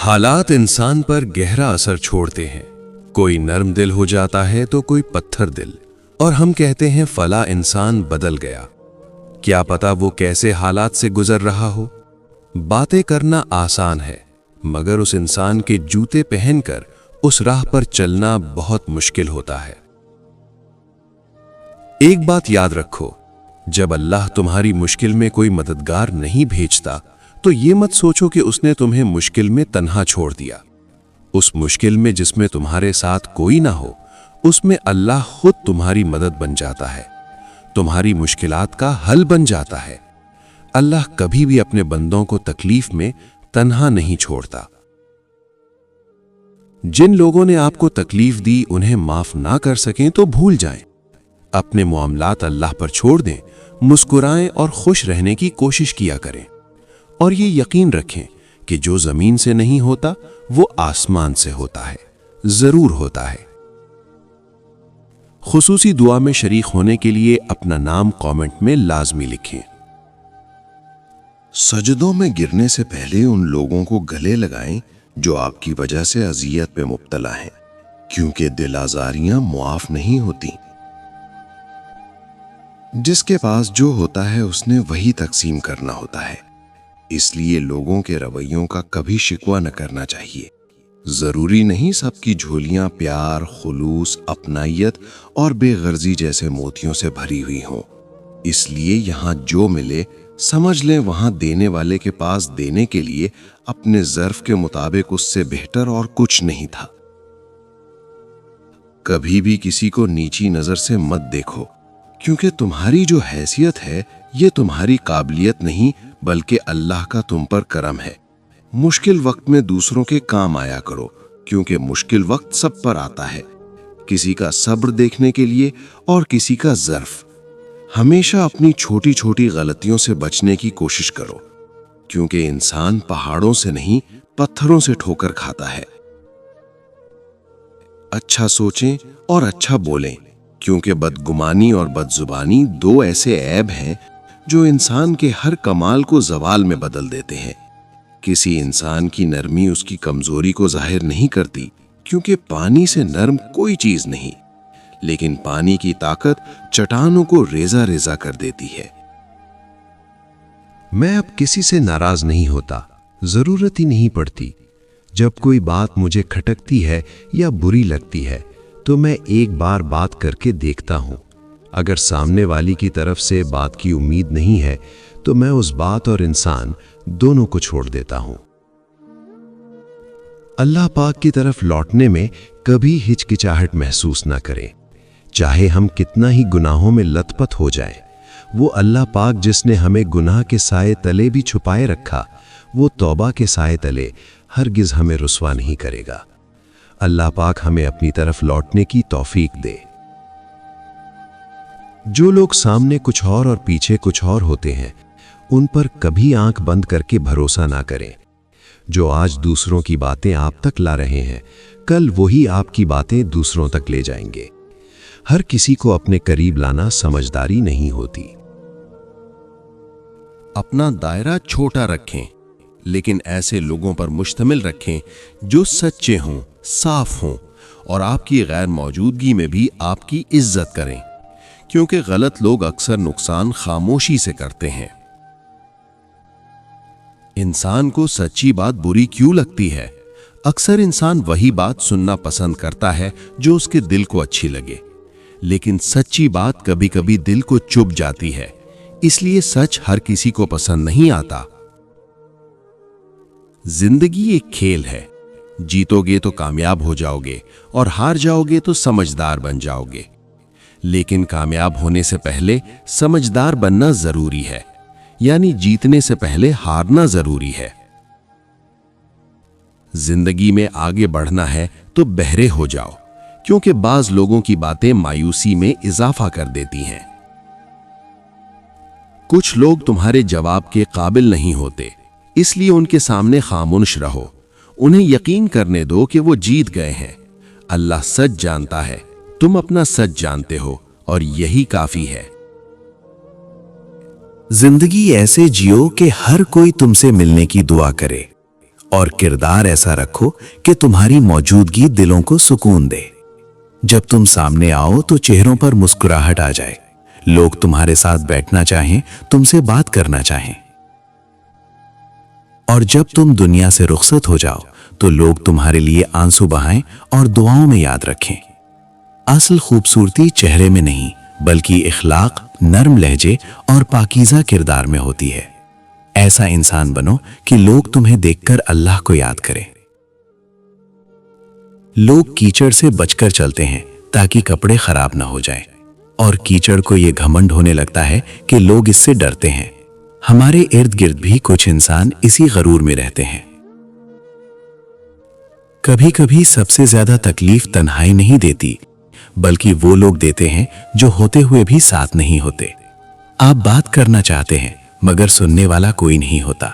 हालात इंसान पर गहरा असर छोड़ते हैं। कोई नरम दिल हो जाता है तो कोई पत्थर दिल, और हम कहते हैं फला इंसान बदल गया। क्या पता वो कैसे हालात से गुजर रहा हो। बातें करना आसान है, मगर उस इंसान के जूते पहनकर उस राह पर चलना बहुत मुश्किल होता है। एक बात याद रखो, जब अल्लाह तुम्हारी मुश्किल में कोई मददगार नहीं भेजता तो ये मत सोचो कि उसने तुम्हें मुश्किल में तन्हा छोड़ दिया। उस मुश्किल में जिसमें तुम्हारे साथ कोई ना हो, उसमें अल्लाह खुद तुम्हारी मदद बन जाता है, तुम्हारी मुश्किलात का हल बन जाता है। अल्लाह कभी भी अपने बंदों को तकलीफ में तन्हा नहीं छोड़ता। जिन लोगों ने आपको तकलीफ दी उन्हें माफ ना कर सकें तो भूल जाएं। अपने मामलात अल्लाह पर छोड़ दें, मुस्कुराएं और खुश रहने की कोशिश किया करें। और ये यकीन रखें कि जो जमीन से नहीं होता वो आसमान से होता है, जरूर होता है। खुसूसी दुआ में शरीक होने के लिए अपना नाम कमेंट में लाजमी लिखें। सजदों में गिरने से पहले उन लोगों को गले लगाएं जो आपकी वजह से अजियत में मुब्तला हैं, क्योंकि दिल आजारियां मुआफ नहीं होती। जिसके पास जो होता है उसने वही तकसीम करना होता है, इसलिए लोगों के रवैयों का कभी शिकवा न करना चाहिए। जरूरी नहीं सबकी झोलियां प्यार, खुलूस, अपनाइयत और बेगर्जी जैसे मोतियों से भरी हुई हों। इसलिए यहां जो मिले समझ लें वहां देने वाले के पास देने के लिए अपने ज़र्फ के मुताबिक उससे बेहतर और कुछ नहीं था। कभी भी किसी को नीची नजर से मत देखो, क्योंकि तुम्हारी जो हैसियत है ये तुम्हारी काबिलियत नहीं बल्कि अल्लाह का तुम पर करम है। मुश्किल वक्त में दूसरों के काम आया करो, क्योंकि मुश्किल वक्त सब पर आता है, किसी का सब्र देखने के लिए और किसी का ज़र्फ। हमेशा अपनी छोटी छोटी गलतियों से बचने की कोशिश करो, क्योंकि इंसान पहाड़ों से नहीं पत्थरों से ठोकर खाता है। अच्छा सोचें और अच्छा बोलें, क्योंकि बदगुमानी और बदजुबानी दो ऐसे ऐब हैं जो इंसान के हर कमाल को जवाल में बदल देते हैं। किसी इंसान की नरमी उसकी कमजोरी को जाहिर नहीं करती, क्योंकि पानी से नरम कोई चीज नहीं, लेकिन पानी की ताकत चट्टानों को रेजा रेजा कर देती है। मैं अब किसी से नाराज नहीं होता, जरूरत ही नहीं पड़ती। जब कोई बात मुझे खटकती है या बुरी लगती है तो मैं एक बार बात करके देखता हूं। अगर सामने वाली की तरफ से बात की उम्मीद नहीं है तो मैं उस बात और इंसान दोनों को छोड़ देता हूं। अल्लाह पाक की तरफ लौटने में कभी हिचकिचाहट महसूस ना करें, चाहे हम कितना ही गुनाहों में लथपथ हो जाएं। वो अल्लाह पाक जिसने हमें गुनाह के साए तले भी छुपाए रखा, वो तौबा के साए तले हरगिज हमें रुस्वा नहीं करेगा। अल्लाह पाक हमें अपनी तरफ लौटने की तौफीक दे। जो लोग सामने कुछ और पीछे कुछ और होते हैं, उन पर कभी आंख बंद करके भरोसा ना करें। जो आज दूसरों की बातें आप तक ला रहे हैं, कल वही आपकी बातें दूसरों तक ले जाएंगे। हर किसी को अपने करीब लाना समझदारी नहीं होती। अपना दायरा छोटा रखें, लेकिन ऐसे लोगों पर मुश्तमिल रखें जो सच्चे हों, साफ हों और आपकी गैर मौजूदगी में भी आपकी इज्जत करें, क्योंकि गलत लोग अक्सर नुकसान खामोशी से करते हैं। इंसान को सच्ची बात बुरी क्यों लगती है? अक्सर इंसान वही बात सुनना पसंद करता है जो उसके दिल को अच्छी लगे, लेकिन सच्ची बात कभी कभी दिल को चुभ जाती है। इसलिए सच हर किसी को पसंद नहीं आता। जिंदगी एक खेल है, जीतोगे तो कामयाब हो जाओगे और हार जाओगे तो समझदार बन जाओगे। लेकिन कामयाब होने से पहले समझदार बनना जरूरी है, यानी जीतने से पहले हारना जरूरी है। जिंदगी में आगे बढ़ना है तो बहरे हो जाओ, क्योंकि बाज लोगों की बातें मायूसी में इजाफा कर देती हैं। कुछ लोग तुम्हारे जवाब के काबिल नहीं होते, इसलिए उनके सामने खामोश रहो। उन्हें यकीन करने दो कि वो जीत गए हैं। अल्लाह सच जानता है, तुम अपना सच जानते हो, और यही काफी है। जिंदगी ऐसे जियो कि हर कोई तुमसे मिलने की दुआ करे और किरदार ऐसा रखो कि तुम्हारी मौजूदगी दिलों को सुकून दे। जब तुम सामने आओ तो चेहरों पर मुस्कुराहट आ जाए, लोग तुम्हारे साथ बैठना चाहें, तुमसे बात करना चाहें। और जब तुम दुनिया से रुखसत हो जाओ तो लोग तुम्हारे लिए आंसू बहाएं और दुआओं में याद रखें। असल खूबसूरती चेहरे में नहीं बल्कि इखलाक, नरम लहजे और पाकीज़ा किरदार में होती है। ऐसा इंसान बनो कि लोग तुम्हें देखकर अल्लाह को याद करें। लोग कीचड़ से बचकर चलते हैं ताकि कपड़े खराब ना हो जाएं, और कीचड़ को यह घमंड होने लगता है कि लोग इससे डरते हैं। हमारे इर्द गिर्द भी कुछ इंसान इसी गरूर में रहते हैं। कभी कभी सबसे ज्यादा तकलीफ तन्हाई नहीं देती बल्कि वो लोग देते हैं जो होते हुए भी साथ नहीं होते। आप बात करना चाहते हैं मगर सुनने वाला कोई नहीं होता।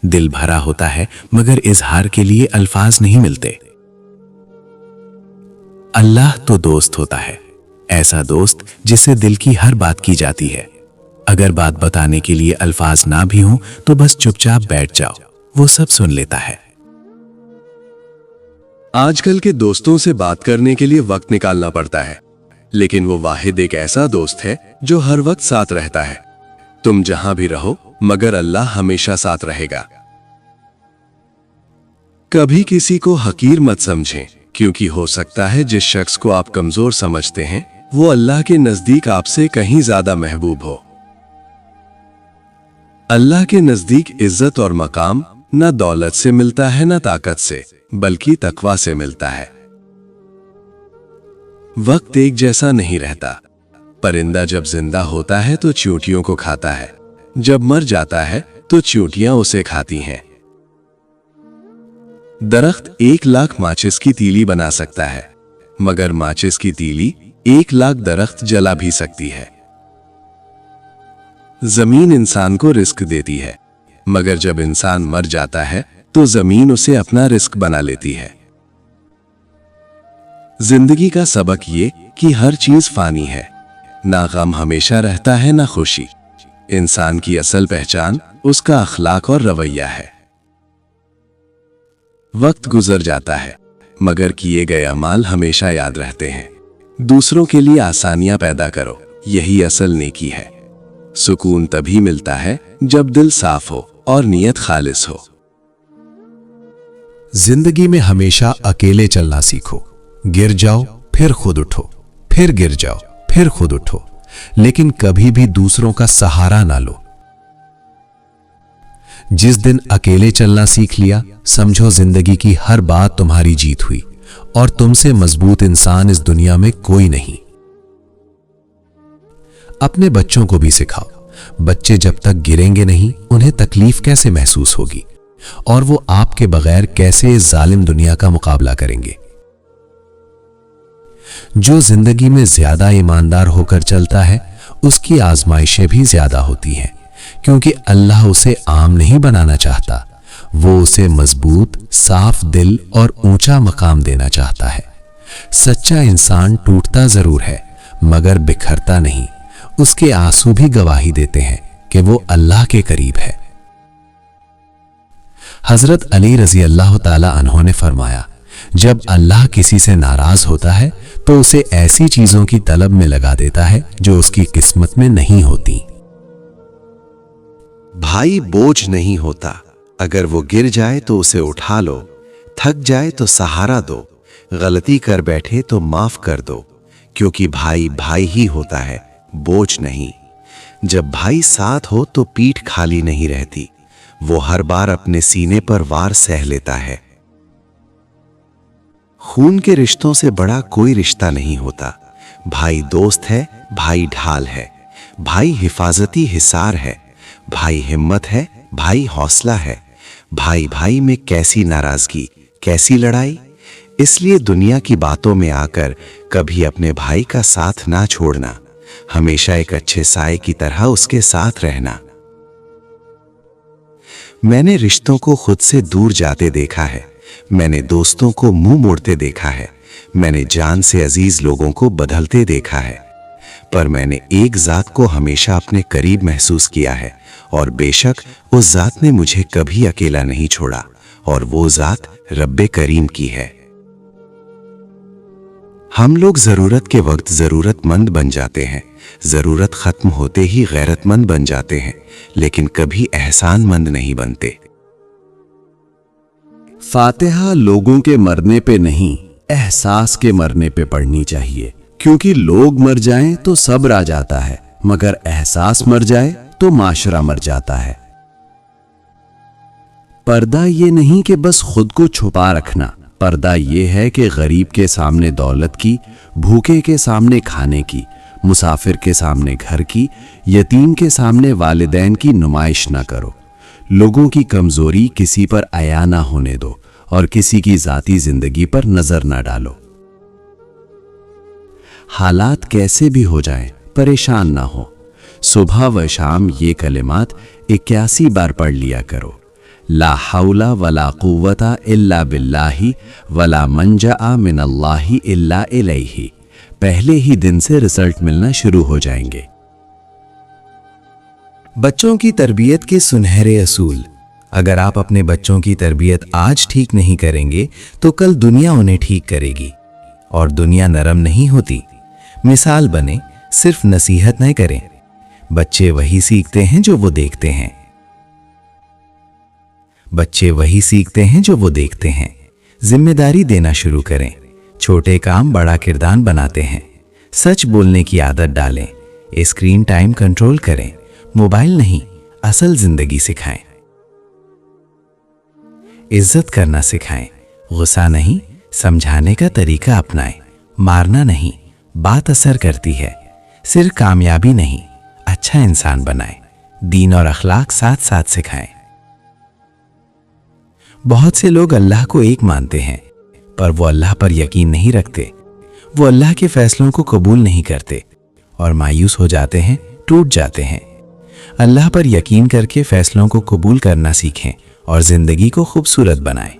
दिल भरा होता है मगर इजहार के लिए अल्फाज नहीं मिलते। अल्लाह तो दोस्त होता है, ऐसा दोस्त जिससे दिल की हर बात की जाती है। अगर बात बताने के लिए अल्फाज ना भी हों तो बस चुपचाप बैठ जाओ, वो सब सुन लेता है। आजकल के दोस्तों से बात करने के लिए वक्त निकालना पड़ता है, लेकिन वो वाहिद एक ऐसा दोस्त है जो हर वक्त साथ रहता है। तुम जहां भी रहो मगर अल्लाह हमेशा साथ रहेगा। कभी किसी को हकीर मत समझें, क्योंकि हो सकता है जिस शख्स को आप कमजोर समझते हैं वो अल्लाह के नजदीक आपसे कहीं ज्यादा महबूब हो। अल्लाह के नजदीक इज्जत और मकाम न दौलत से मिलता है न ताकत से, बल्कि तकवा से मिलता है। वक्त एक जैसा नहीं रहता। परिंदा जब जिंदा होता है तो चींटियों को खाता है, जब मर जाता है तो चींटियां उसे खाती हैं। दरख्त 1 लाख माचिस की तीली बना सकता है, मगर माचिस की तीली 1 लाख दरख्त जला भी सकती है। जमीन इंसान को रिस्क देती है, मगर जब इंसान मर जाता है तो जमीन उसे अपना रिस्क बना लेती है। जिंदगी का सबक ये कि हर चीज फानी है, ना गम हमेशा रहता है ना खुशी। इंसान की असल पहचान उसका अखलाक और रवैया है। वक्त गुजर जाता है मगर किए गए अमाल हमेशा याद रहते हैं। दूसरों के लिए आसानियां पैदा करो, यही असल नेकी है। सुकून तभी मिलता है जब दिल साफ हो और नीयत खालिस हो। जिंदगी में हमेशा अकेले चलना सीखो। गिर जाओ फिर खुद उठो, फिर गिर जाओ फिर खुद उठो, लेकिन कभी भी दूसरों का सहारा ना लो। जिस दिन अकेले चलना सीख लिया, समझो जिंदगी की हर बात तुम्हारी जीत हुई और तुमसे मजबूत इंसान इस दुनिया में कोई नहीं। अपने बच्चों को भी सिखाओ। बच्चे जब तक गिरेंगे नहीं उन्हें तकलीफ कैसे महसूस होगी और वो आपके बगैर कैसे इस जालिम दुनिया का मुकाबला करेंगे। जो जिंदगी में ज्यादा ईमानदार होकर चलता है उसकी आजमाइशें भी ज्यादा होती हैं, क्योंकि अल्लाह उसे आम नहीं बनाना चाहता, वो उसे मजबूत, साफ दिल और ऊंचा मकाम देना चाहता है। सच्चा इंसान टूटता जरूर है मगर बिखरता नहीं। उसके आंसू भी गवाही देते हैं कि वो अल्लाह के करीब है। हजरत अली रजी अल्लाह ताला अन्हो ने फरमाया, जब अल्लाह किसी से नाराज होता है तो उसे ऐसी चीजों की तलब में लगा देता है जो उसकी किस्मत में नहीं होती। भाई बोझ नहीं होता, अगर वो गिर जाए तो उसे उठा लो, थक जाए तो सहारा दो, गलती कर बैठे तो माफ कर दो, क्योंकि भाई भाई ही होता है, बोझ नहीं। जब भाई साथ हो तो पीठ खाली नहीं रहती, वो हर बार अपने सीने पर वार सह लेता है। खून के रिश्तों से बड़ा कोई रिश्ता नहीं होता। भाई दोस्त है, भाई ढाल है, भाई हिफाजती हिसार है, भाई हिम्मत है, भाई हौसला है। भाई भाई में कैसी नाराजगी, कैसी लड़ाई। इसलिए दुनिया की बातों में आकर कभी अपने भाई का साथ ना छोड़ना, हमेशा एक अच्छे साए की तरह उसके साथ रहना। मैंने रिश्तों को खुद से दूर जाते देखा है, मैंने दोस्तों को मुंह मोड़ते देखा है, मैंने जान से अजीज लोगों को बदलते देखा है, पर मैंने एक जात को हमेशा अपने करीब महसूस किया है और बेशक उस जात ने मुझे कभी अकेला नहीं छोड़ा और वो ज़ात रब्बे करीम की है। हम लोग ज़रूरत के वक्त ज़रूरतमंद बन जाते हैं, ज़रूरत ख़त्म होते ही गैरतमंद बन जाते हैं, लेकिन कभी एहसानमंद नहीं बनते। फातिहा लोगों के मरने पे नहीं, एहसास के मरने पे पढ़नी चाहिए, क्योंकि लोग मर जाएं तो सब्र आ जाता है, मगर एहसास मर जाए तो माशरा मर जाता है। पर्दा ये नहीं कि बस खुद को छुपा रखना, पर्दा ये है कि गरीब के सामने दौलत की, भूखे के सामने खाने की, मुसाफिर के सामने घर की, यतीम के सामने वालिदैन की नुमाइश न करो। लोगों की कमजोरी किसी पर आया ना होने दो और किसी की जाती जिंदगी पर नजर ना डालो। हालात कैसे भी हो जाएं, परेशान ना हो। सुबह व शाम ये कलिमात 81 बार पढ़ लिया करो। ला हौला वला कुव्वता इल्ला बिल्लाही वला मंजा मिनल्लाही इल्ला इलैही। पहले ही दिन से रिजल्ट मिलना शुरू हो जाएंगे। बच्चों की तरबियत के सुनहरे असूल। अगर आप अपने बच्चों की तरबियत आज ठीक नहीं करेंगे तो कल दुनिया उन्हें ठीक करेगी। और दुनिया नरम नहीं होती। मिसाल बने, सिर्फ नसीहत न करें। बच्चे वही सीखते हैं जो वो देखते हैं। बच्चे वही सीखते हैं जो वो देखते हैं। जिम्मेदारी देना शुरू करें। छोटे काम बड़ा किरदार बनाते हैं। सच बोलने की आदत डालें। स्क्रीन टाइम कंट्रोल करें। मोबाइल नहीं, असल जिंदगी सिखाएं। इज्जत करना सिखाएं। गुस्सा नहीं, समझाने का तरीका अपनाएं। मारना नहीं, बात असर करती है। सिर्फ कामयाबी नहीं, अच्छा इंसान बनाएं। दीन और अखलाक साथ साथ सिखाएं। बहुत से लोग अल्लाह को एक मानते हैं, पर वो अल्लाह पर यकीन नहीं रखते। वो अल्लाह के फैसलों को कबूल नहीं करते और मायूस हो जाते हैं, टूट जाते हैं। अल्लाह पर यकीन करके फैसलों को कबूल करना सीखें और जिंदगी को खूबसूरत बनाएं।